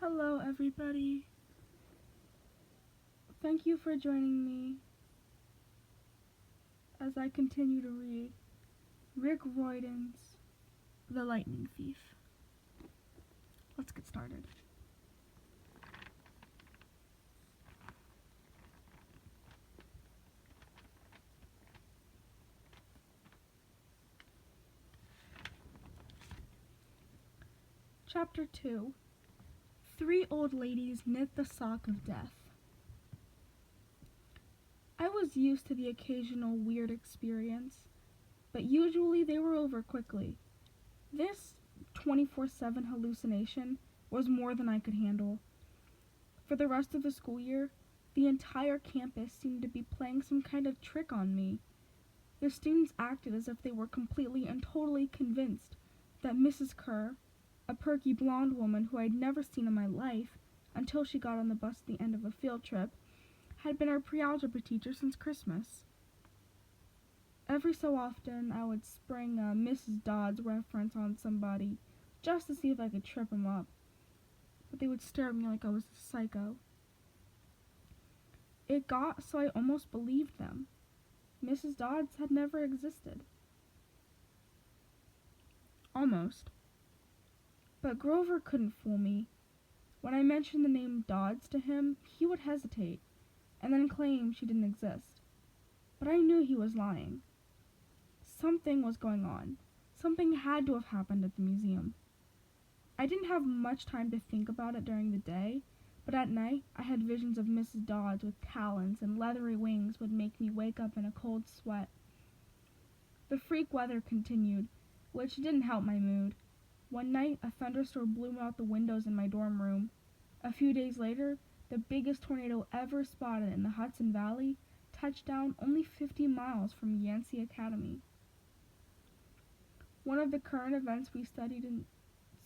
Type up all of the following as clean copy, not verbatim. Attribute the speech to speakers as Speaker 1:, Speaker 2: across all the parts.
Speaker 1: Hello, everybody. Thank you for joining me as I continue to read Rick Riordan's The Lightning Thief. Let's get started. Chapter 2. 3 old ladies knit the sock of death. I was used to the occasional weird experience, but usually they were over quickly. This 24/7 hallucination was more than I could handle. For the rest of the school year, the entire campus seemed to be playing some kind of trick on me. The students acted as if they were completely and totally convinced that Mrs. Kerr, a perky blonde woman who I'd never seen in my life until she got on the bus at the end of a field trip, had been our pre-algebra teacher since Christmas. Every so often, I would spring a Mrs. Dodd's reference on somebody, just to see if I could trip him up, but they would stare at me like I was a psycho. It got so I almost believed them. Mrs. Dodds had never existed. Almost. But Grover couldn't fool me. When I mentioned the name Dodds to him, he would hesitate, and then claim she didn't exist. But I knew he was lying. Something was going on. Something had to have happened at the museum. I didn't have much time to think about it during the day, but at night I had visions of Mrs. Dodds with talons and leathery wings would make me wake up in a cold sweat. The freak weather continued, which didn't help my mood. One night, a thunderstorm blew out the windows in my dorm room. A few days later, the biggest tornado ever spotted in the Hudson Valley touched down only 50 miles from Yancey Academy. One of the current events we studied in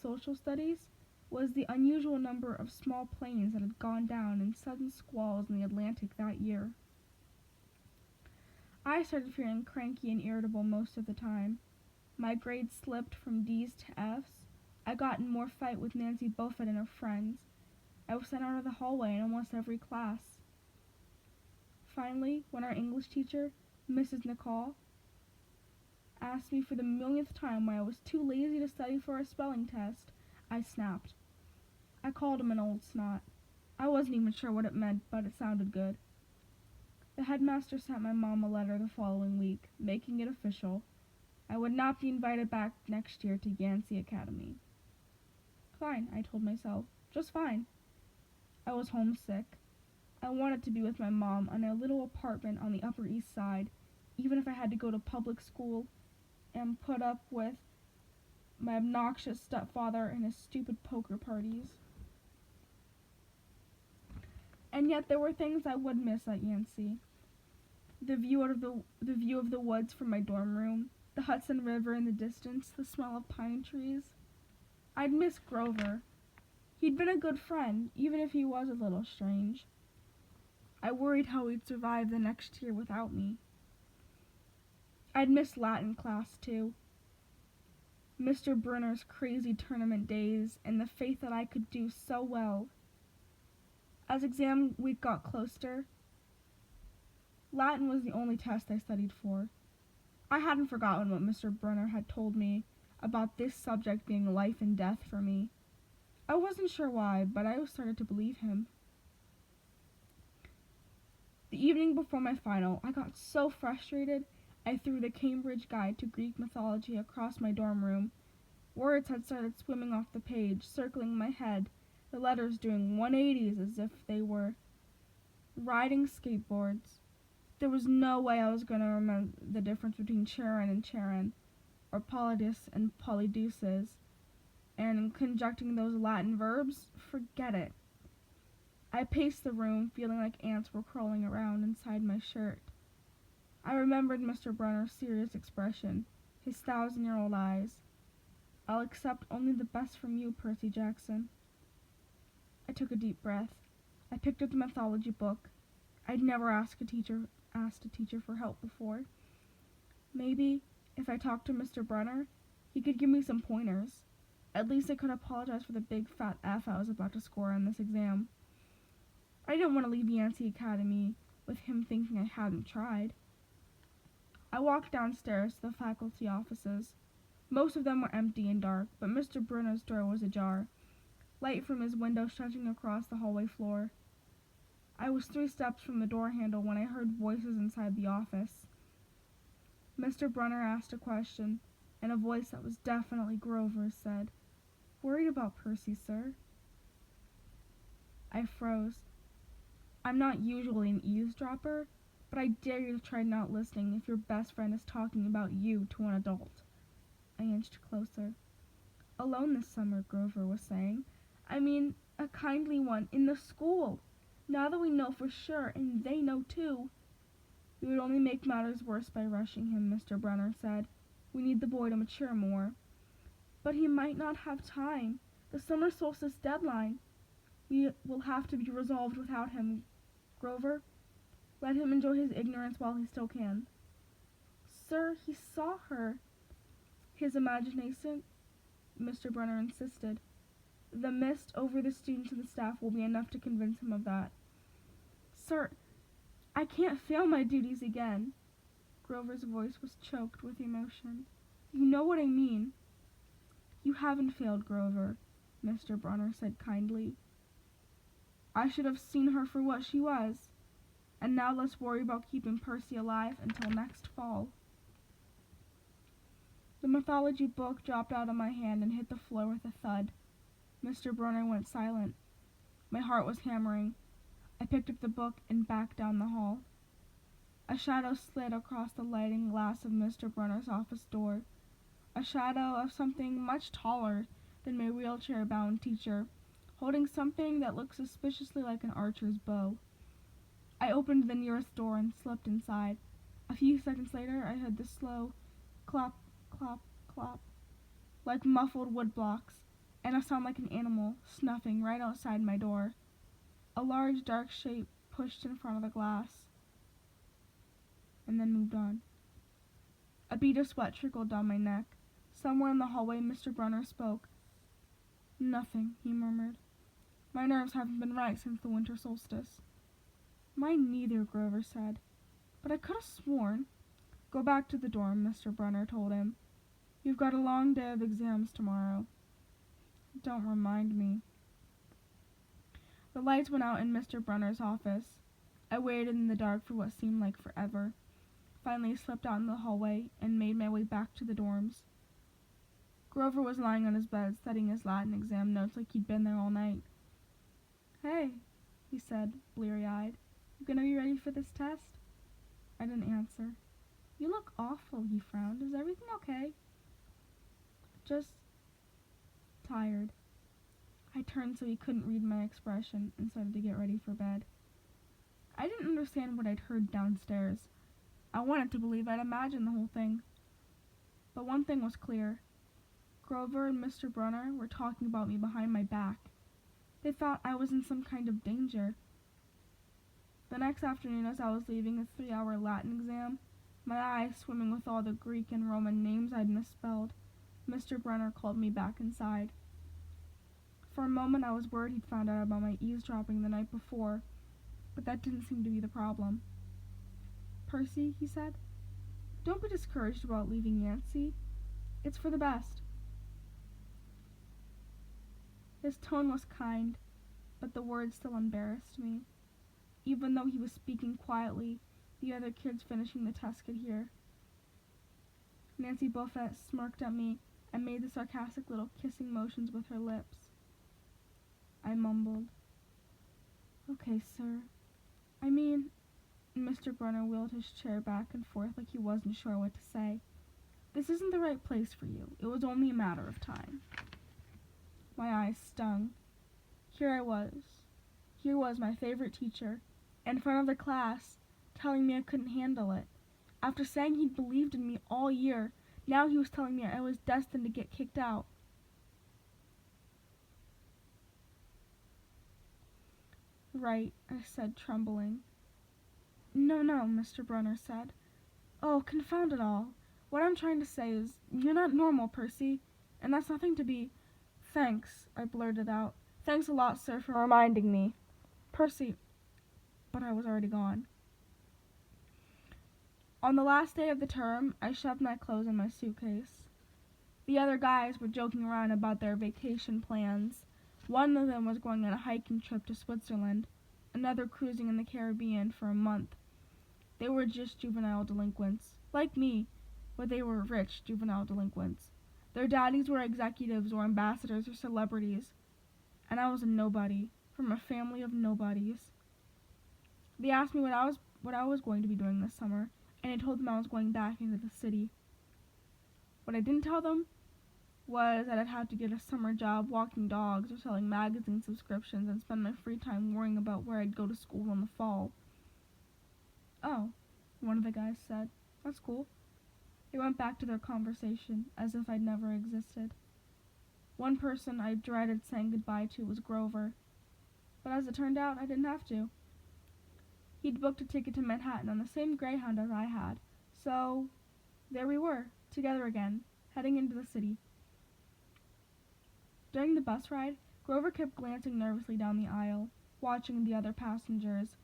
Speaker 1: social studies was the unusual number of small planes that had gone down in sudden squalls in the Atlantic that year. I started feeling cranky and irritable most of the time. My grades slipped from D's to F's. I got in more fight with Nancy Buffett and her friends. I was sent out of the hallway in almost every class. Finally, when our English teacher, Mrs. Nicole, asked me for the millionth time why I was too lazy to study for a spelling test, I snapped. I called him an old snot. I wasn't even sure what it meant, but it sounded good. The headmaster sent my mom a letter the following week, making it official. I would not be invited back next year to Yancey Academy. Fine, I told myself. Just fine. I was homesick. I wanted to be with my mom in a little apartment on the Upper East Side, even if I had to go to public school and put up with my obnoxious stepfather and his stupid poker parties. And yet there were things I would miss at Yancey. The view of the woods from my dorm room, the Hudson River in the distance, the smell of pine trees. I'd miss Grover. He'd been a good friend, even if he was a little strange. I worried how he'd survive the next year without me. I'd miss Latin class, too. Mr. Brunner's crazy tournament days and the faith that I could do so well. As exam week got closer, Latin was the only test I studied for. I hadn't forgotten what Mr. Brunner had told me about this subject being life and death for me. I wasn't sure why, but I started to believe him. The evening before my final, I got so frustrated, I threw the Cambridge Guide to Greek Mythology across my dorm room. Words had started swimming off the page, circling my head, the letters doing 180s as if they were riding skateboards. There was no way I was going to remember the difference between Charon and Charon, or Polydus and Polydeuces, and in conjuncting those Latin verbs, forget it. I paced the room, feeling like ants were crawling around inside my shirt. I remembered Mr. Brunner's serious expression, his 1,000-year-old eyes. I'll accept only the best from you, Percy Jackson. I took a deep breath. I picked up the mythology book. I'd never asked a teacher for help before. Maybe, if I talked to Mr. Brunner, he could give me some pointers. At least I could apologize for the big fat F I was about to score on this exam. I didn't want to leave Yancey Academy with him thinking I hadn't tried. I walked downstairs to the faculty offices. Most of them were empty and dark, but Mr. Brunner's door was ajar, light from his window stretching across the hallway floor. I was 3 steps from the door handle when I heard voices inside the office. Mr. Brunner asked a question, and a voice that was definitely Grover's said, "Worried about Percy, sir?" I froze. I'm not usually an eavesdropper, but I dare you to try not listening if your best friend is talking about you to an adult. I inched closer. "Alone this summer," Grover was saying. "I mean, a kindly one, in the school. Now that we know for sure, and they know too." "We would only make matters worse by rushing him," Mr. Brunner said. "We need the boy to mature more." "But he might not have time. The summer solstice deadline. We will have to be resolved without him, Grover. Let him enjoy his ignorance while he still can." "Sir, he saw her." "His imagination," Mr. Brunner insisted. "The mist over the students and the staff will be enough to convince him of that." "Sir, I can't fail my duties again." Grover's voice was choked with emotion. "You know what I mean." "You haven't failed, Grover," Mr. Brunner said kindly. "I should have seen her for what she was. And now let's worry about keeping Percy alive until next fall." The mythology book dropped out of my hand and hit the floor with a thud. Mr. Brunner went silent. My heart was hammering. I picked up the book and backed down the hall. A shadow slid across the lighting glass of Mr. Brunner's office door. A shadow of something much taller than my wheelchair-bound teacher, holding something that looked suspiciously like an archer's bow. I opened the nearest door and slipped inside. A few seconds later, I heard the slow clop, clop, clop, like muffled wood blocks, and a sound like an animal snuffing right outside my door. A large, dark shape pushed in front of the glass, and then moved on. A bead of sweat trickled down my neck. Somewhere in the hallway, Mr. Brunner spoke. "Nothing," he murmured. "My nerves haven't been right since the winter solstice." "Mine neither," Grover said. "But I could have sworn—" "Go back to the dorm," Mr. Brunner told him. "You've got a long day of exams tomorrow." "Don't remind me." The lights went out in Mr. Brunner's office. I waited in the dark for what seemed like forever. Finally slipped out in the hallway and made my way back to the dorms. Grover was lying on his bed, studying his Latin exam notes like he'd been there all night. "Hey," he said, bleary-eyed. "You gonna be ready for this test?" I didn't answer. "You look awful," he frowned. "Is everything okay?" "Just tired." I turned so he couldn't read my expression and started to get ready for bed. I didn't understand what I'd heard downstairs. I wanted to believe I'd imagined the whole thing. But one thing was clear. Grover and Mr. Brunner were talking about me behind my back. They thought I was in some kind of danger. The next afternoon, as I was leaving a 3-hour Latin exam, my eyes swimming with all the Greek and Roman names I'd misspelled, Mr. Brunner called me back inside. For a moment, I was worried he'd found out about my eavesdropping the night before, but that didn't seem to be the problem. "Percy," he said, "don't be discouraged about leaving Yancey. It's for the best." His tone was kind, but the words still embarrassed me. Even though he was speaking quietly, the other kids finishing the test could hear. Nancy Buffett smirked at me and made the sarcastic little kissing motions with her lips. I mumbled, "Okay, sir. I mean—" Mr. Brunner wheeled his chair back and forth like he wasn't sure what to say. "This isn't the right place for you. It was only a matter of time." My eyes stung. Here was my favorite teacher, in front of the class, telling me I couldn't handle it. After saying he'd believed in me all year, now he was telling me I was destined to get kicked out. "Right," I said, trembling. No, Mr. Brunner said. "Oh, confound it all. What I'm trying to say is, you're not normal, Percy, and that's nothing to be—" Thanks, I blurted out. Thanks a lot, sir, for reminding me. Percy, but I was already gone. On the last day of the term, I shoved my clothes in my suitcase. The other guys were joking around about their vacation plans. One of them was going on a hiking trip to Switzerland, another cruising in the Caribbean for a month. They were just juvenile delinquents, like me, but they were rich juvenile delinquents. Their daddies were executives or ambassadors or celebrities, and I was a nobody, from a family of nobodies. They asked me what I was going to be doing this summer, and I told them I was going back into the city. What I didn't tell them was that I'd have to get a summer job walking dogs or selling magazine subscriptions and spend my free time worrying about where I'd go to school in the fall. Oh, one of the guys said. That's cool. They went back to their conversation as if I'd never existed. One person I dreaded saying goodbye to was Grover, but as it turned out, I didn't have to. He'd booked a ticket to Manhattan on the same Greyhound as I had, so there we were, together again, heading into the city. During the bus ride, Grover kept glancing nervously down the aisle, watching the other passengers.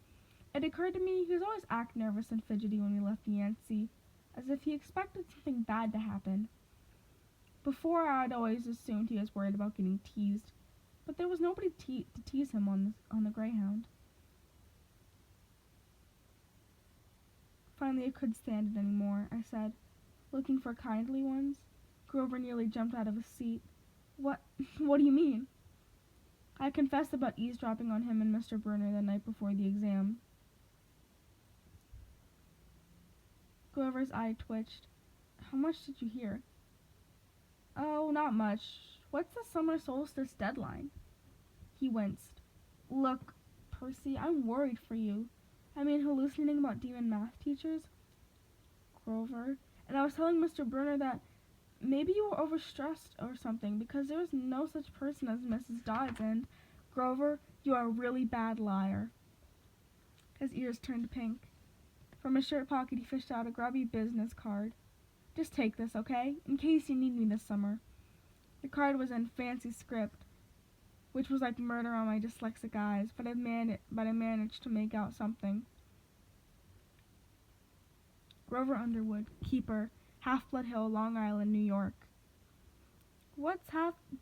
Speaker 1: It occurred to me he was always act nervous and fidgety when we left Yancey, as if he expected something bad to happen. Before, I'd always assumed he was worried about getting teased, but there was nobody to tease him on the Greyhound. Finally, I couldn't stand it anymore, I said, looking for kindly ones. Grover nearly jumped out of his seat. What do you mean? I confessed about eavesdropping on him and Mr. Brunner the night before the exam. Grover's eye twitched. How much did you hear? Oh, not much. What's the summer solstice deadline? He winced. Look, Percy, I'm worried for you. I mean, hallucinating about demon math teachers? Grover. And I was telling Mr. Brunner that maybe you were overstressed or something, because there was no such person as Mrs. Dodds, and, Grover, you are a really bad liar. His ears turned pink. From his shirt pocket he fished out a grubby business card. Just take this, okay? In case you need me this summer. The card was in fancy script, which was like murder on my dyslexic eyes, but I managed to make out something. Grover Underwood, keeper, Half-Blood Hill, Long Island, New York.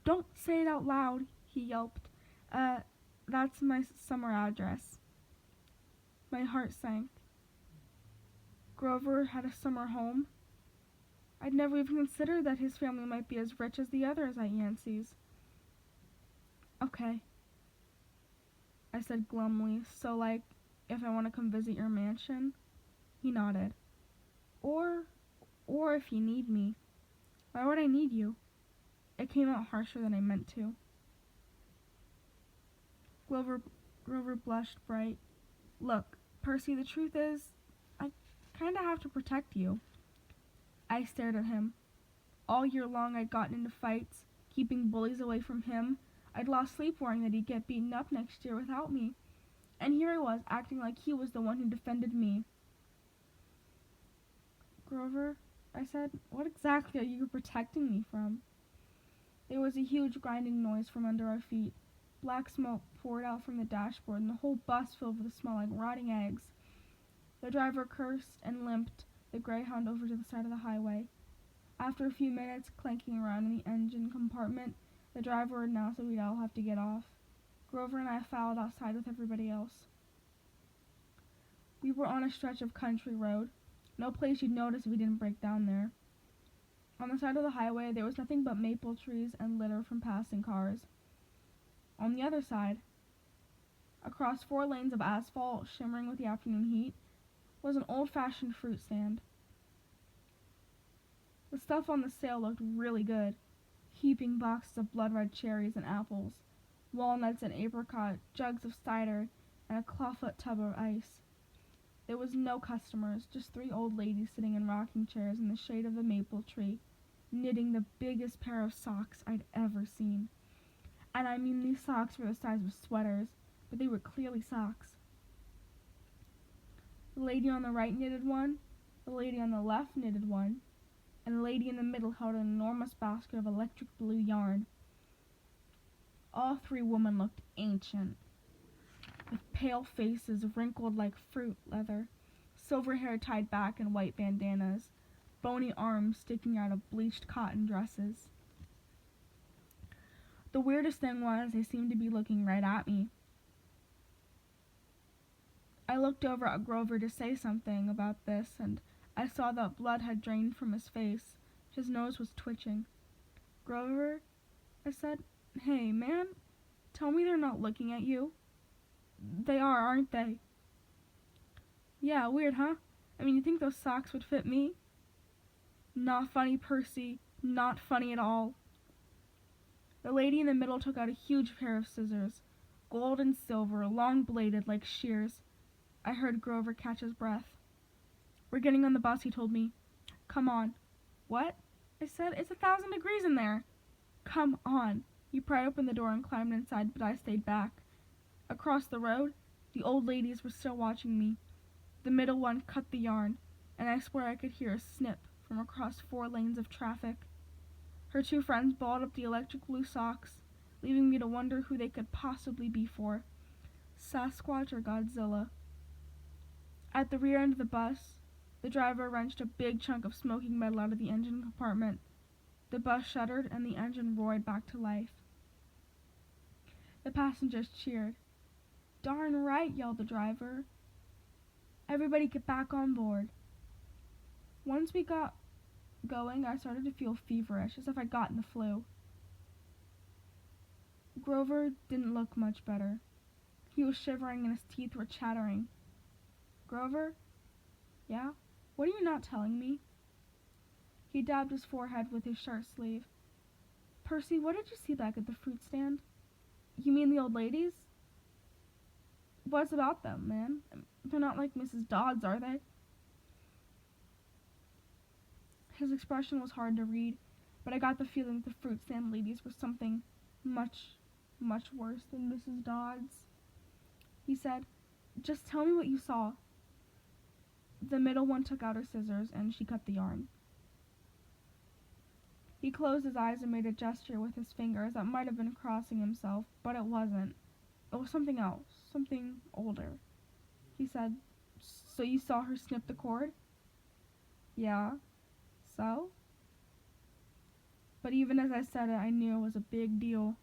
Speaker 1: Don't say it out loud, he yelped. That's my summer address. My heart sank. Grover had a summer home? I'd never even considered that his family might be as rich as the others at Yancey's. Okay, I said glumly, so like, if I want to come visit your mansion? He nodded. Or if you need me. Why would I need you? It came out harsher than I meant to. Grover blushed bright. Look, Percy, the truth is, I kinda have to protect you. I stared at him. All year long I'd gotten into fights, keeping bullies away from him. I'd lost sleep worrying that he'd get beaten up next year without me. And here I was, acting like he was the one who defended me. Grover, I said, what exactly are you protecting me from? There was a huge grinding noise from under our feet. Black smoke poured out from the dashboard, and the whole bus filled with a smell like rotting eggs. The driver cursed and limped the Greyhound over to the side of the highway. After a few minutes clanking around in the engine compartment, the driver announced that we'd all have to get off. Grover and I filed outside with everybody else. We were on a stretch of country road, no place you'd notice if we didn't break down there. On the side of the highway, there was nothing but maple trees and litter from passing cars. On the other side, across 4 lanes of asphalt shimmering with the afternoon heat, was an old-fashioned fruit stand. The stuff on the sale looked really good. Heaping boxes of blood-red cherries and apples, walnuts and apricot, jugs of cider, and a clawfoot tub of ice. There was no customers, just 3 old ladies sitting in rocking chairs in the shade of the maple tree, knitting the biggest pair of socks I'd ever seen. And I mean, these socks were the size of sweaters, but they were clearly socks. The lady on the right knitted one, the lady on the left knitted one, and the lady in the middle held an enormous basket of electric blue yarn. All three women looked ancient, with pale faces wrinkled like fruit leather, silver hair tied back in white bandanas, bony arms sticking out of bleached cotton dresses. The weirdest thing was they seemed to be looking right at me. I looked over at Grover to say something about this, and I saw that blood had drained from his face. His nose was twitching. "Grover," I said, "hey, man, tell me they're not looking at you." "They are, aren't they?" "Yeah, weird, huh? I mean, you think those socks would fit me?" "Not funny, Percy. Not funny at all." The lady in the middle took out a huge pair of scissors, gold and silver, long-bladed like shears. I heard Grover catch his breath. "We're getting on the bus," he told me. "Come on." "What?" I said. "It's 1,000 degrees in there." "Come on." He pried open the door and climbed inside, but I stayed back. Across the road, the old ladies were still watching me. The middle one cut the yarn, and I swear I could hear a snip from across 4 lanes of traffic. Her 2 friends balled up the electric blue socks, leaving me to wonder who they could possibly be for, Sasquatch or Godzilla. At the rear end of the bus, the driver wrenched a big chunk of smoking metal out of the engine compartment. The bus shuddered and the engine roared back to life. The passengers cheered. "Darn right," yelled the driver. "Everybody get back on board." Once we got going, I started to feel feverish, as if I'd gotten the flu. Grover didn't look much better. He was shivering and his teeth were chattering. "Grover?" "Yeah? What are you not telling me?" He dabbed his forehead with his shirt sleeve. "Percy, what did you see back at the fruit stand?" "You mean the old ladies?" "What's about them, man? They're not like Mrs. Dodds, are they?" His expression was hard to read, but I got the feeling the fruit stand ladies were something much, much worse than Mrs. Dodds. He said, "Just tell me what you saw." The middle one took out her scissors, and she cut the yarn. He closed his eyes and made a gesture with his fingers that might have been crossing himself, but it wasn't. It was something else, something older. He said, "So you saw her snip the cord?" "Yeah. So?" But even as I said it, I knew it was a big deal.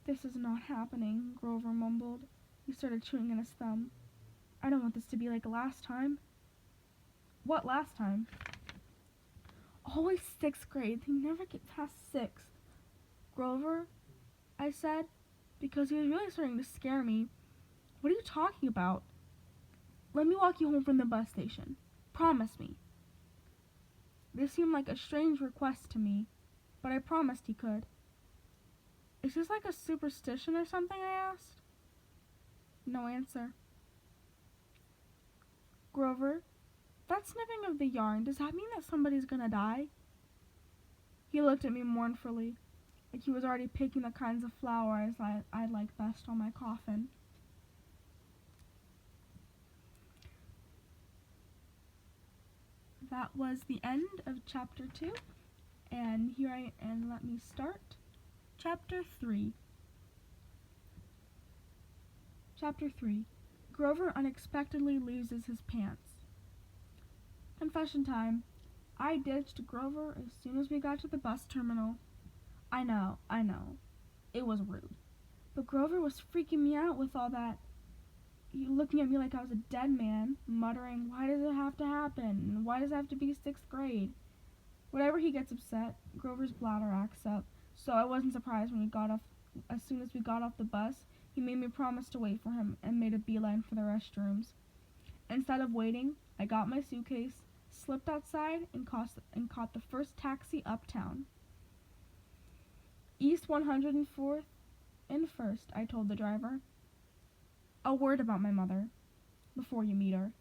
Speaker 1: "This is not happening," Grover mumbled. He started chewing on his thumb. "I don't want this to be like last time." "What last time?" "Always 6th grade. They never get past 6th. "Grover," I said, because he was really starting to scare me. "What are you talking about?" "Let me walk you home from the bus station. Promise me." This seemed like a strange request to me, but I promised he could. "Is this like a superstition or something?" I asked. No answer. "Grover, that snipping of the yarn, does that mean that somebody's gonna die?" He looked at me mournfully, like he was already picking the kinds of flowers I'd like best on my coffin. That was the end of chapter 2, and let me start chapter 3. Chapter 3. Grover unexpectedly loses his pants. Confession time. I ditched Grover as soon as we got to the bus terminal. I know. It was rude. But Grover was freaking me out with all that, looking at me like I was a dead man, muttering, "Why does it have to happen? Why does it have to be 6th grade?" Whenever he gets upset, Grover's bladder acts up, so I wasn't surprised as soon as we got off the bus, he made me promise to wait for him and made a beeline for the restrooms. Instead of waiting, I got my suitcase, slipped outside, and caught the first taxi uptown. "East 104th and 1st, I told the driver. "A word about my mother, before you meet her.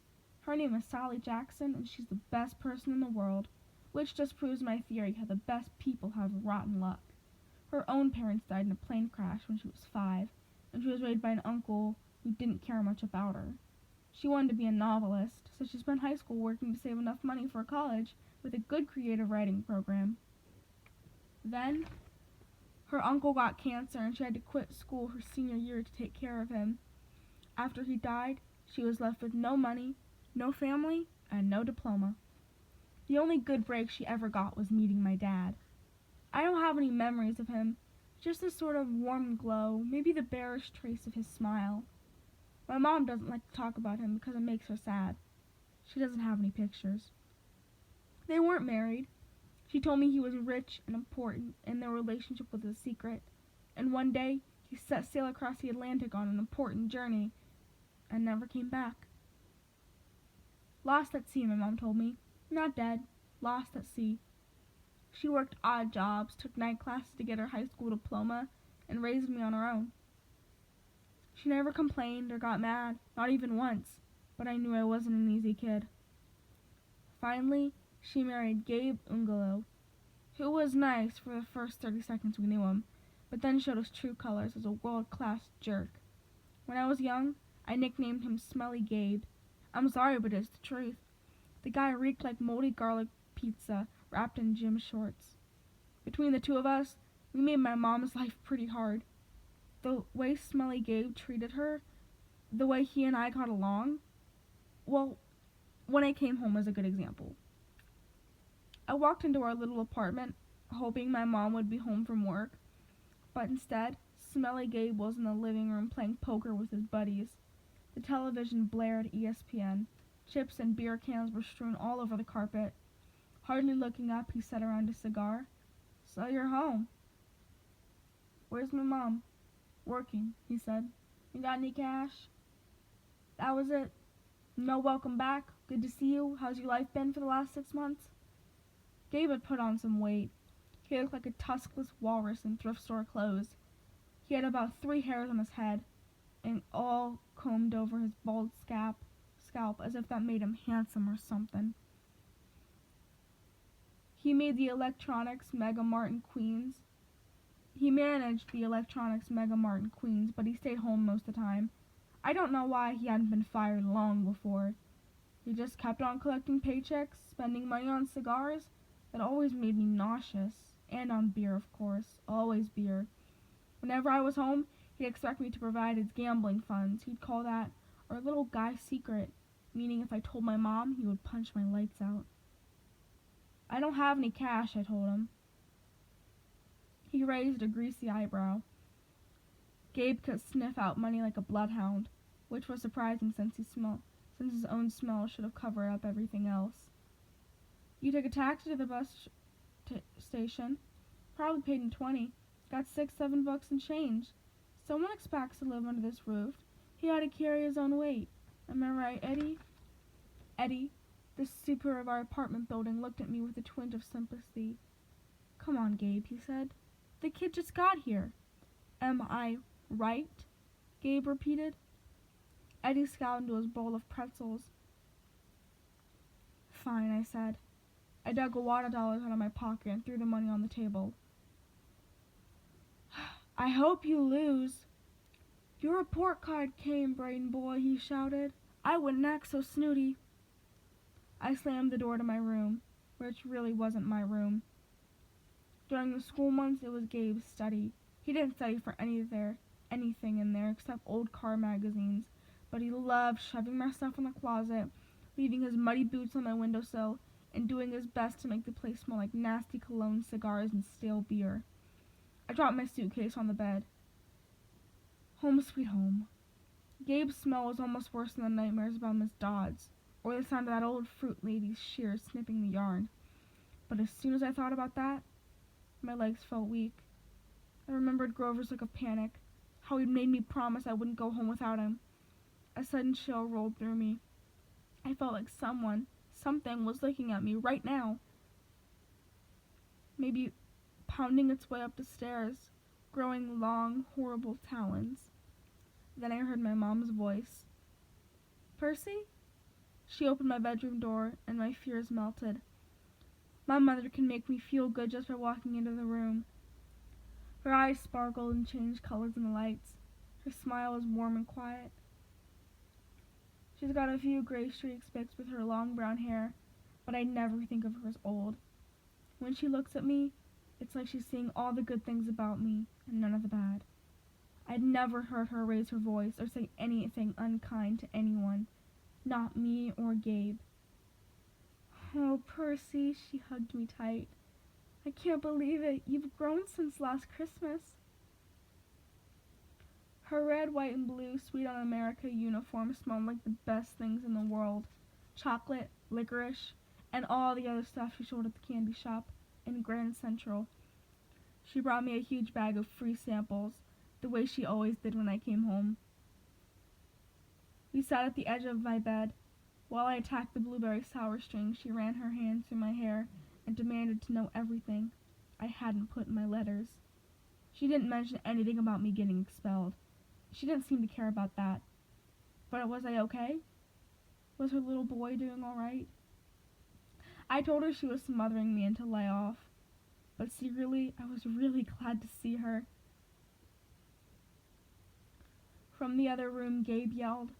Speaker 1: Her name is Sally Jackson, and she's the best person in the world, which just proves my theory how the best people have rotten luck. Her own parents died in a plane crash when she was 5, and she was raised by an uncle who didn't care much about her. She wanted to be a novelist, so she spent high school working to save enough money for college with a good creative writing program. Then, Her uncle got cancer and she had to quit school her senior year to take care of him. After he died, she was left with no money, no family, and no diploma. The only good break she ever got was meeting my dad. I don't have any memories of him, just a sort of warm glow, maybe the barest trace of his smile. My mom doesn't like to talk about him because it makes her sad. She doesn't have any pictures. They weren't married. She told me he was rich and important and their relationship was a secret. And one day, he set sail across the Atlantic on an important journey and never came back. Lost at sea, my mom told me. Not dead. Lost at sea. She worked odd jobs, took night classes to get her high school diploma, and raised me on her own. She never complained or got mad, not even once, but I knew I wasn't an easy kid. Finally, she married Gabe Ungalo, who was nice for the first 30 seconds we knew him, but then showed his true colors as a world-class jerk. When I was young, I nicknamed him Smelly Gabe. I'm sorry, but it's the truth. The guy reeked like moldy garlic pizza wrapped in gym shorts. Between the two of us, we made my mom's life pretty hard. The way Smelly Gabe treated her, the way he and I got along, well, when I came home was a good example. I walked into our little apartment, hoping my mom would be home from work, but instead, Smelly Gabe was in the living room playing poker with his buddies. The television blared ESPN. Chips and beer cans were strewn all over the carpet. Hardly looking up, he set around a cigar. "So you're home." "Where's my mom?" "Working," he said. "You got any cash?" That was it. "No welcome back. Good to see you. How's your life been for the last 6 months?" Gabe had put on some weight. He looked like a tuskless walrus in thrift store clothes. He had about 3 hairs on his head, and all combed over his bald scalp as if that made him handsome or something. He managed the Electronics Mega Mart in Queens, but he stayed home most of the time. I don't know why he hadn't been fired long before. He just kept on collecting paychecks, spending money on cigars that always made me nauseous, and on beer, of course, always beer. Whenever I was home, he'd expect me to provide his gambling funds. He'd call that our little guy secret, meaning if I told my mom, he would punch my lights out. "I don't have any cash," I told him. He raised a greasy eyebrow. Gabe could sniff out money like a bloodhound, which was surprising since his own smell should have covered up everything else. "You took a taxi to the bus station. Probably paid him 20. Got $6-7 in change. Someone expects to live under this roof. He ought to carry his own weight. Am I right, Eddie?" Eddie, the super of our apartment building, looked at me with a twinge of sympathy. "Come on, Gabe," he said. "The kid just got here." "Am I right?" Gabe repeated. Eddie scowled into his bowl of pretzels. "Fine," I said. I dug $1 out of my pocket and threw the money on the table. "I hope you lose." "Your report card came, Braden boy," he shouted. "I wouldn't act so snooty." I slammed the door to my room, which really wasn't my room. During the school months, it was Gabe's study. He didn't study for anything in there except old car magazines, but he loved shoving my stuff in the closet, leaving his muddy boots on my windowsill, and doing his best to make the place smell like nasty cologne, cigars, and stale beer. I dropped my suitcase on the bed. Home sweet home. Gabe's smell was almost worse than the nightmares about Miss Dodds, or the sound of that old fruit lady's shears snipping the yarn. But as soon as I thought about that, my legs felt weak. I remembered Grover's look of panic, how he'd made me promise I wouldn't go home without him. A sudden chill rolled through me. I felt like something was looking at me right now. Maybe pounding its way up the stairs, growing long, horrible talons. Then I heard my mom's voice. "Percy?" She opened my bedroom door, and my fears melted. My mother can make me feel good just by walking into the room. Her eyes sparkled and changed colors in the lights. Her smile was warm and quiet. She's got a few gray streaks mixed with her long brown hair, but I never think of her as old. When she looks at me, It's like she's seeing all the good things about me and none of the bad. I'd never heard her raise her voice or say anything unkind to anyone, not me or Gabe. Oh, Percy, she hugged me tight. I can't believe it. You've grown since last Christmas. Her red, white, and blue Sweet on America uniform smelled like the best things in the world. Chocolate, licorice, and all the other stuff she sold at the candy shop in Grand Central. She brought me a huge bag of free samples, the way she always did when I came home. We sat at the edge of my bed. While I attacked the blueberry sour string, she ran her hand through my hair and demanded to know everything I hadn't put in my letters. She didn't mention anything about me getting expelled. She didn't seem to care about that. But was I okay? Was her little boy doing all right? I told her she was smothering me into lay off, but secretly I was really glad to see her. From the other room, Gabe yelled,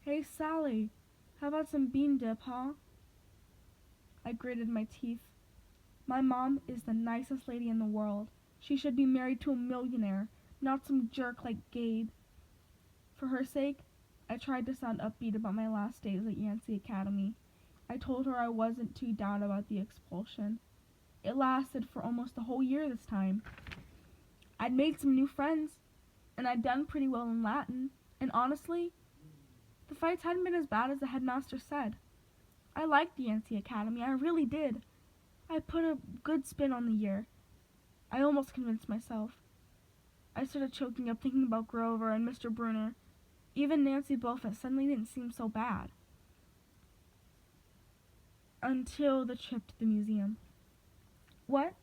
Speaker 1: "Hey, Sally, how about some bean dip, huh?" I gritted my teeth. My mom is the nicest lady in the world. She should be married to a millionaire, not some jerk like Gabe. For her sake, I tried to sound upbeat about my last days at Yancey Academy. I told her I wasn't too down about the expulsion. It lasted for almost a whole year this time. I'd made some new friends, and I'd done pretty well in Latin, and honestly, the fights hadn't been as bad as the headmaster said. I liked the Yancey Academy, I really did. I put a good spin on the year. I almost convinced myself. I started choking up thinking about Grover and Mr. Bruner. Even Nancy Buffett suddenly didn't seem so bad. Until the trip to the museum. What?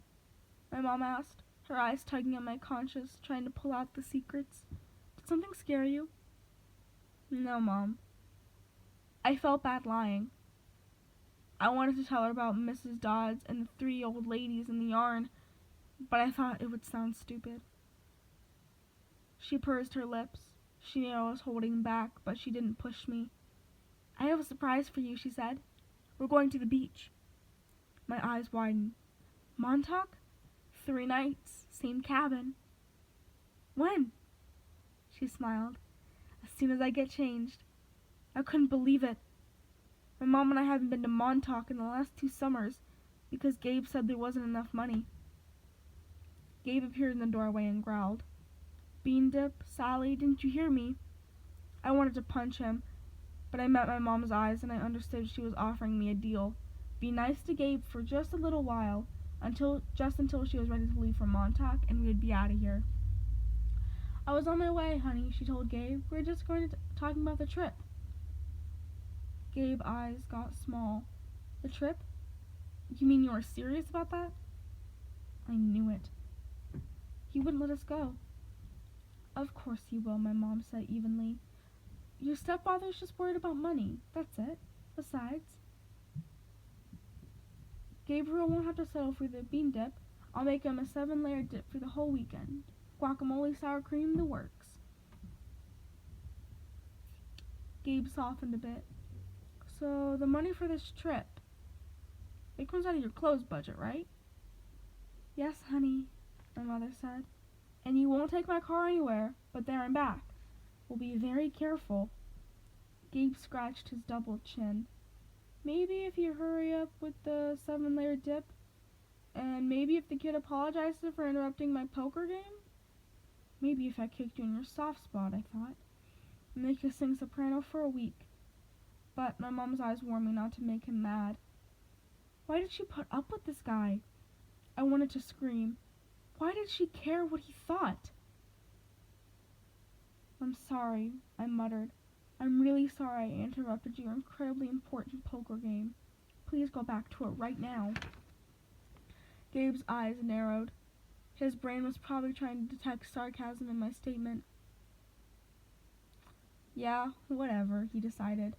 Speaker 1: My mom asked, her eyes tugging at my conscience, trying to pull out the secrets. Did something scare you? No, Mom. I felt bad lying. I wanted to tell her about Mrs. Dodds and the 3 old ladies in the yarn, but I thought it would sound stupid. She pursed her lips. She knew I was holding back, but she didn't push me. I have a surprise for you, she said. We're going to the beach. My eyes widened. Montauk? 3 nights, same cabin. When? She smiled. As soon as I get changed. I couldn't believe it. My mom and I haven't been to Montauk in the last 2 summers because Gabe said there wasn't enough money. Gabe appeared in the doorway and growled. Bean dip, Sally, didn't you hear me? I wanted to punch him, but I met my mom's eyes and I understood she was offering me a deal. Be nice to Gabe for just a little while, until she was ready to leave for Montauk and we would be out of here. I was on my way, honey, she told Gabe. We were just going to talking about the trip. Gabe's eyes got small. The trip? You mean you were serious about that? I knew it. He wouldn't let us go. Of course he will, my mom said evenly. Your stepfather's just worried about money. That's it. Besides, Gabriel won't have to settle for the bean dip. I'll make him a 7-layer dip for the whole weekend. Guacamole, sour cream, the works. Gabe softened a bit. So, the money for this trip, it comes out of your clothes budget, right? Yes, honey, my mother said. And you won't take my car anywhere, but there and back. We'll be very careful. Gabe scratched his double chin. Maybe if you hurry up with the 7-layer dip, and maybe if the kid apologizes for interrupting my poker game? Maybe if I kicked you in your soft spot, I thought. Make you sing soprano for a week. But my mom's eyes warned me not to make him mad. Why did she put up with this guy? I wanted to scream. Why did she care what he thought? I'm sorry, I muttered. I'm really sorry I interrupted your incredibly important poker game. Please go back to it right now. Gabe's eyes narrowed. His brain was probably trying to detect sarcasm in my statement. Yeah, whatever, he decided,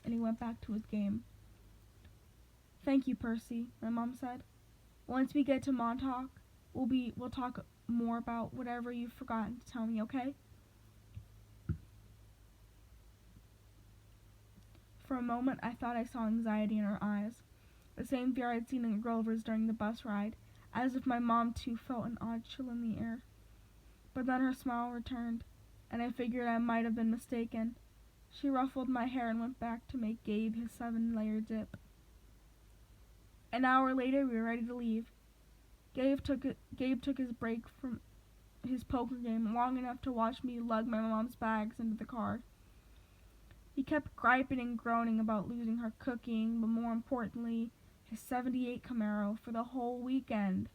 Speaker 1: and he went back to his game. Thank you, Percy, my mom said. Once we get to Montauk, we'll talk more about whatever you've forgotten to tell me, okay? For a moment, I thought I saw anxiety in her eyes, the same fear I'd seen in Grover's during the bus ride. as if my mom too felt an odd chill in the air. But then her smile returned, and I figured I might have been mistaken. She ruffled my hair and went back to make Gabe his 7-layer dip. An hour later, we were ready to leave. Gabe took his break from his poker game long enough to watch me lug my mom's bags into the car. He kept griping and groaning about losing her cooking, but more importantly, his '78 Camaro for the whole weekend.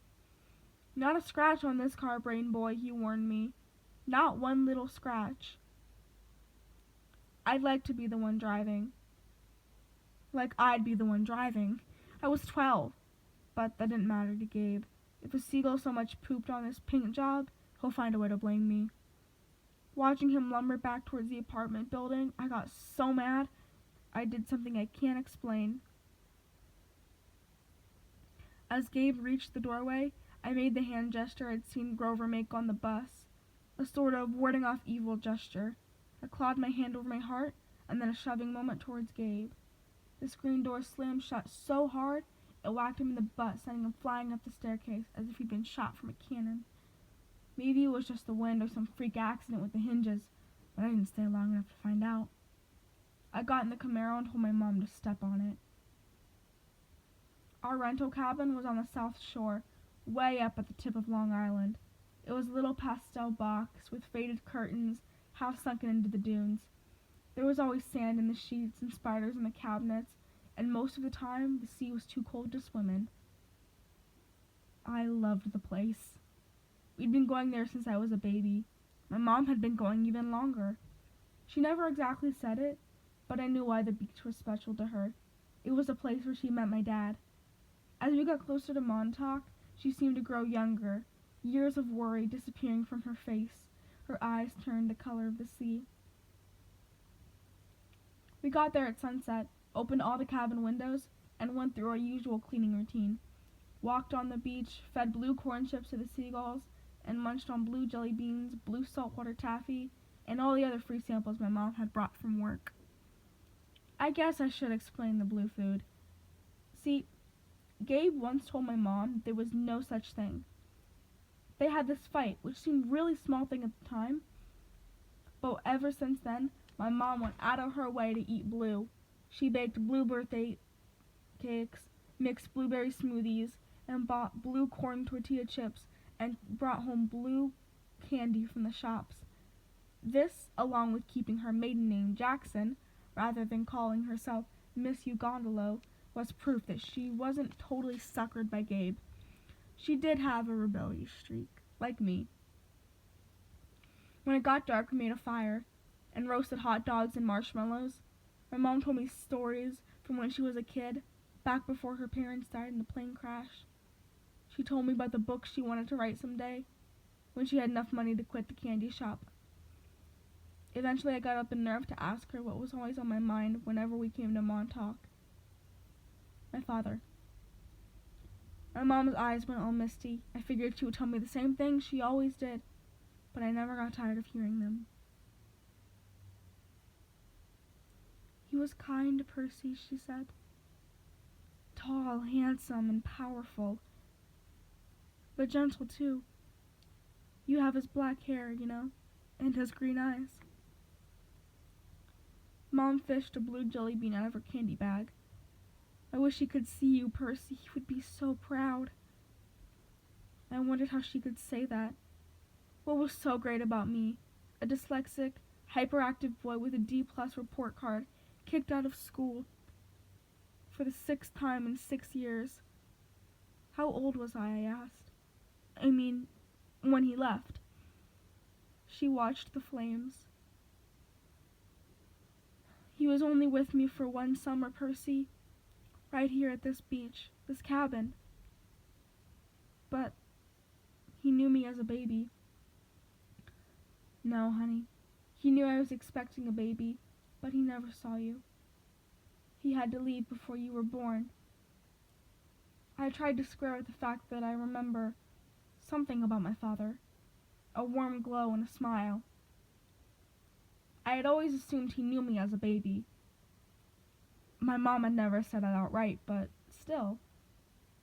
Speaker 1: Not a scratch on this car, brain boy, he warned me. Not one little scratch. I'd like to be the one driving. Like I'd be the one driving. I was 12, but that didn't matter to Gabe. If a seagull so much pooped on this paint job, he'll find a way to blame me. Watching him lumber back towards the apartment building, I got so mad, I did something I can't explain. As Gabe reached the doorway, I made the hand gesture I'd seen Grover make on the bus, a sort of warding off evil gesture. I clawed my hand over my heart, and then a shoving moment towards Gabe. The screen door slammed shut so hard, it whacked him in the butt, sending him flying up the staircase as if he'd been shot from a cannon. Maybe it was just the wind or some freak accident with the hinges, but I didn't stay long enough to find out. I got in the Camaro and told my mom to step on it. Our rental cabin was on the South Shore, way up at the tip of Long Island. It was a little pastel box with faded curtains, half sunken into the dunes. There was always sand in the sheets and spiders in the cabinets, and most of the time the sea was too cold to swim in. I loved the place. We'd been going there since I was a baby. My mom had been going even longer. She never exactly said it, but I knew why the beach was special to her. It was a place where she met my dad. As we got closer to Montauk, she seemed to grow younger, years of worry disappearing from her face, her eyes turned the color of the sea. We got there at sunset, opened all the cabin windows, and went through our usual cleaning routine. Walked on the beach, fed blue corn chips to the seagulls, and munched on blue jelly beans, blue saltwater taffy, and all the other free samples my mom had brought from work. I guess I should explain the blue food. See, Gabe once told my mom there was no such thing. They had this fight, which seemed really small thing at the time, but ever since then, my mom went out of her way to eat blue. She baked blue birthday cakes, mixed blueberry smoothies, and bought blue corn tortilla chips, and brought home blue candy from the shops. This, along with keeping her maiden name Jackson, rather than calling herself Miss Ugondalo, was proof that she wasn't totally suckered by Gabe. She did have a rebellious streak, like me. When it got dark, we made a fire and roasted hot dogs and marshmallows. My mom told me stories from when she was a kid, back before her parents died in the plane crash. She told me about the book she wanted to write someday, when she had enough money to quit the candy shop. Eventually I got up the nerve to ask her what was always on my mind whenever we came to Montauk. My father. My mom's eyes went all misty. I figured she would tell me the same thing she always did, but I never got tired of hearing them. He was kind, Percy, she said. Tall, handsome, and powerful, but gentle too. You have his black hair, you know, and his green eyes. Mom fished a blue jelly bean out of her candy bag. I wish he could see you, Percy. He would be so proud. I wondered how she could say that. What was so great about me? A dyslexic, hyperactive boy with a D-plus report card, kicked out of school for the 6th time in 6 years. How old was I asked. I mean, when he left. She watched the flames. He was only with me for one summer, Percy. Right here at this beach, this cabin. But he knew me as a baby. No, honey. He knew I was expecting a baby, but he never saw you. He had to leave before you were born. I tried to square with the fact that I remember something about my father. A warm glow and a smile. I had always assumed he knew me as a baby. My mom had never said it outright, but still,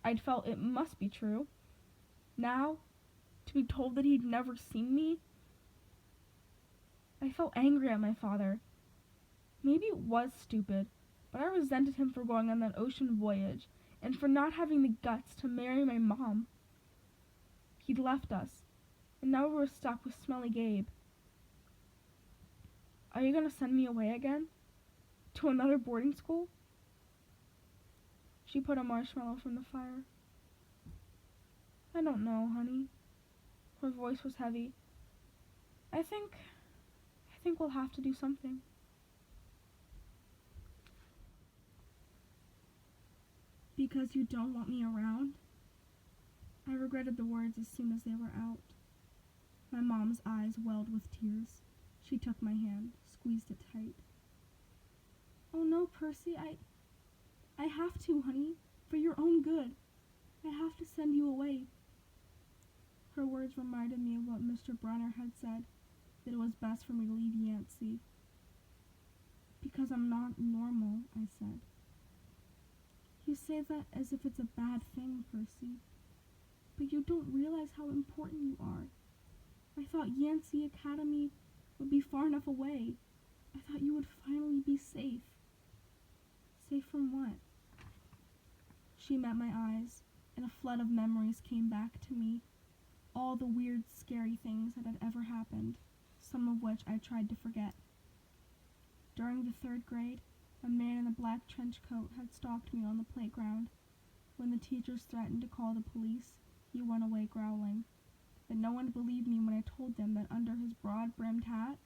Speaker 1: I'd felt it must be true. Now, to be told that he'd never seen me? I felt angry at my father. Maybe it was stupid, but I resented him for going on that ocean voyage and for not having the guts to marry my mom. He'd left us, and now we were stuck with smelly Gabe. Are you going to send me away again? To another boarding school? She put a marshmallow from the fire. I don't know, honey. Her voice was heavy. I think we'll have to do something. Because you don't want me around? I regretted the words as soon as they were out. My mom's eyes welled with tears. She took my hand, squeezed it tight. Oh no, Percy, I have to, honey, for your own good. I have to send you away. Her words reminded me of what Mr. Brunner had said, that it was best for me to leave Yancey. Because I'm not normal, I said. You say that as if it's a bad thing, Percy. But you don't realize how important you are. I thought Yancey Academy would be far enough away. I thought you would finally be safe. Safe from what? She met my eyes, and a flood of memories came back to me. All the weird, scary things that had ever happened, some of which I tried to forget. During the 3rd grade, a man in a black trench coat had stalked me on the playground. When the teachers threatened to call the police, he went away growling. But no one believed me when I told them that under his broad-brimmed hat,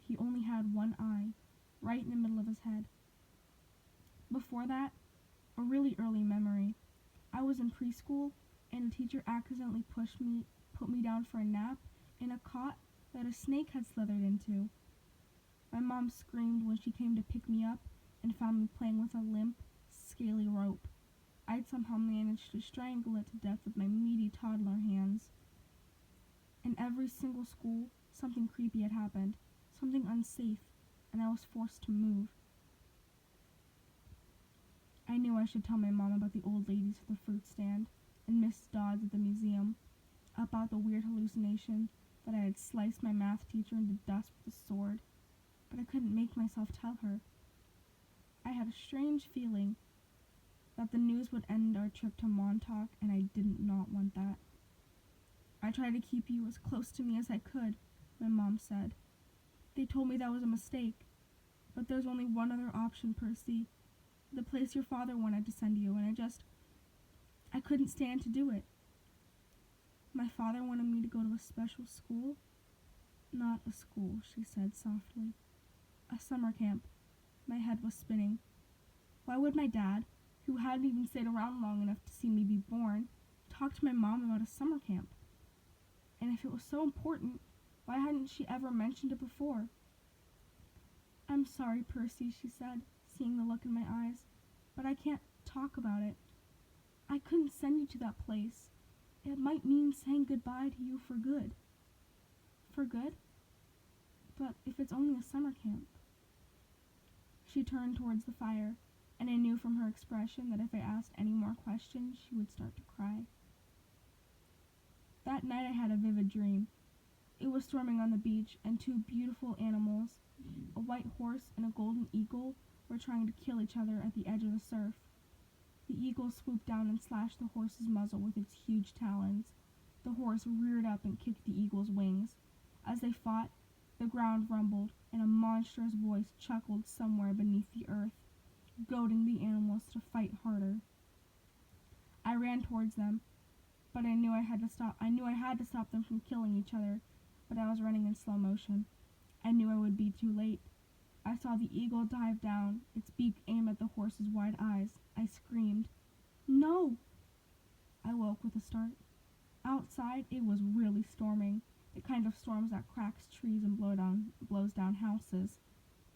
Speaker 1: he only had one eye, right in the middle of his head. Before that, a really early memory. I was in preschool, and a teacher accidentally put me down for a nap in a cot that a snake had slithered into. My mom screamed when she came to pick me up and found me playing with a limp, scaly rope. I'd somehow managed to strangle it to death with my meaty toddler hands. In every single school, something creepy had happened, something unsafe, and I was forced to move. I knew I should tell my mom about the old ladies at the fruit stand and Miss Dodds at the museum, about the weird hallucination that I had sliced my math teacher into dust with a sword, but I couldn't make myself tell her. I had a strange feeling that the news would end our trip to Montauk, and I did not want that. I tried to keep you as close to me as I could, my mom said. They told me that was a mistake, but there's only one other option, Percy. The place your father wanted to send you, and I couldn't stand to do it. My father wanted me to go to a special school? Not a school, she said softly. A summer camp. My head was spinning. Why would my dad, who hadn't even stayed around long enough to see me be born, talk to my mom about a summer camp? And if it was so important, why hadn't she ever mentioned it before? I'm sorry, Percy, she said, seeing the look in my eyes, but I can't talk about it. I couldn't send you to that place. It might mean saying goodbye to you for good. For good? But if it's only a summer camp. She turned towards the fire, and I knew from her expression that if I asked any more questions, she would start to cry. That night I had a vivid dream. It was storming on the beach, and 2 beautiful animals, a white horse and a golden eagle, were trying to kill each other at the edge of the surf. The eagle swooped down and slashed the horse's muzzle with its huge talons. The horse reared up and kicked the eagle's wings. As they fought, the ground rumbled, and a monstrous voice chuckled somewhere beneath the earth, goading the animals to fight harder. I ran towards them, but I knew I had to stop them from killing each other, but I was running in slow motion. I knew I would be too late. I saw the eagle dive down, its beak aim at the horse's wide eyes. I screamed, "No!" I woke with a start. Outside, it was really storming, the kind of storms that cracks trees and blows down houses.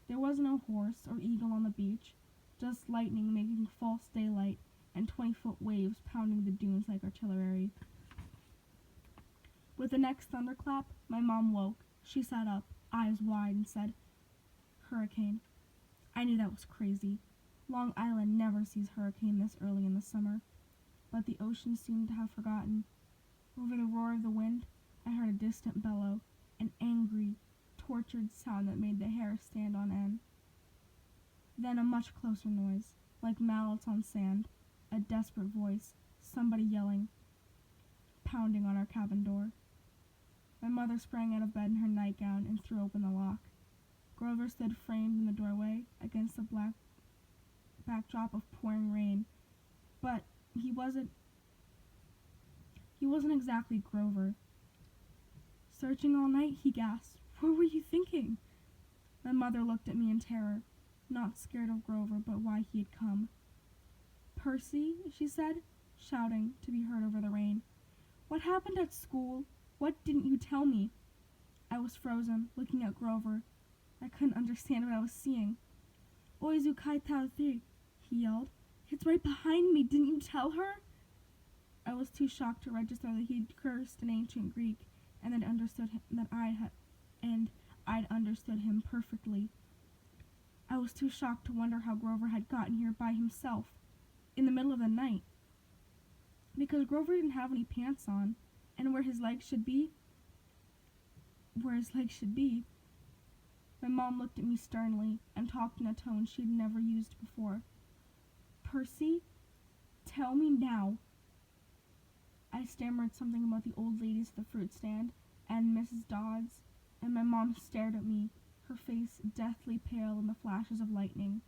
Speaker 1: There was no horse or eagle on the beach, just lightning making false daylight and 20-foot waves pounding the dunes like artillery. With the next thunderclap, my mom woke. She sat up, eyes wide, and said, "Hurricane." I knew that was crazy. Long Island never sees hurricane this early in the summer, but the ocean seemed to have forgotten. Over the roar of the wind, I heard a distant bellow, an angry, tortured sound that made the hair stand on end. Then a much closer noise, like mallets on sand, a desperate voice, somebody yelling, pounding on our cabin door. My mother sprang out of bed in her nightgown and threw open the lock. Grover stood framed in the doorway against the black backdrop of pouring rain, but he wasn't exactly Grover. Searching all night, he gasped. What were you thinking? My mother looked at me in terror, not scared of Grover, but why he had come. Percy, she said, shouting to be heard over the rain. What happened at school? What didn't you tell me? I was frozen, looking at Grover. I couldn't understand what I was seeing. Oizu kai tau thi, he yelled. It's right behind me. Didn't you tell her? I was too shocked to register that he'd cursed in ancient Greek, and I'd understood him perfectly. I was too shocked to wonder how Grover had gotten here by himself, in the middle of the night. Because Grover didn't have any pants on, and where his legs should be, my mom looked at me sternly and talked in a tone she'd never used before. Percy, tell me now. I stammered something about the old ladies at the fruit stand and Mrs. Dodds, and my mom stared at me, her face deathly pale in the flashes of lightning.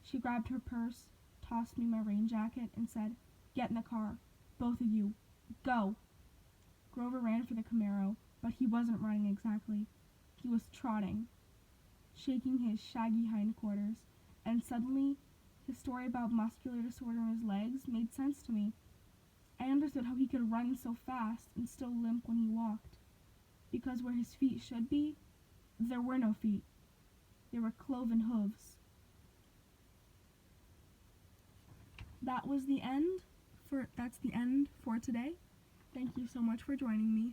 Speaker 1: She grabbed her purse, tossed me my rain jacket, and said, Get in the car. Both of you. Go. Grover ran for the Camaro, but he wasn't running exactly. He was trotting, shaking his shaggy hindquarters, and suddenly his story about muscular disorder in his legs made sense to me. I understood how he could run so fast and still limp when he walked, because where his feet should be, there were no feet. They were cloven hooves. That's the end for today. Thank you so much for joining me.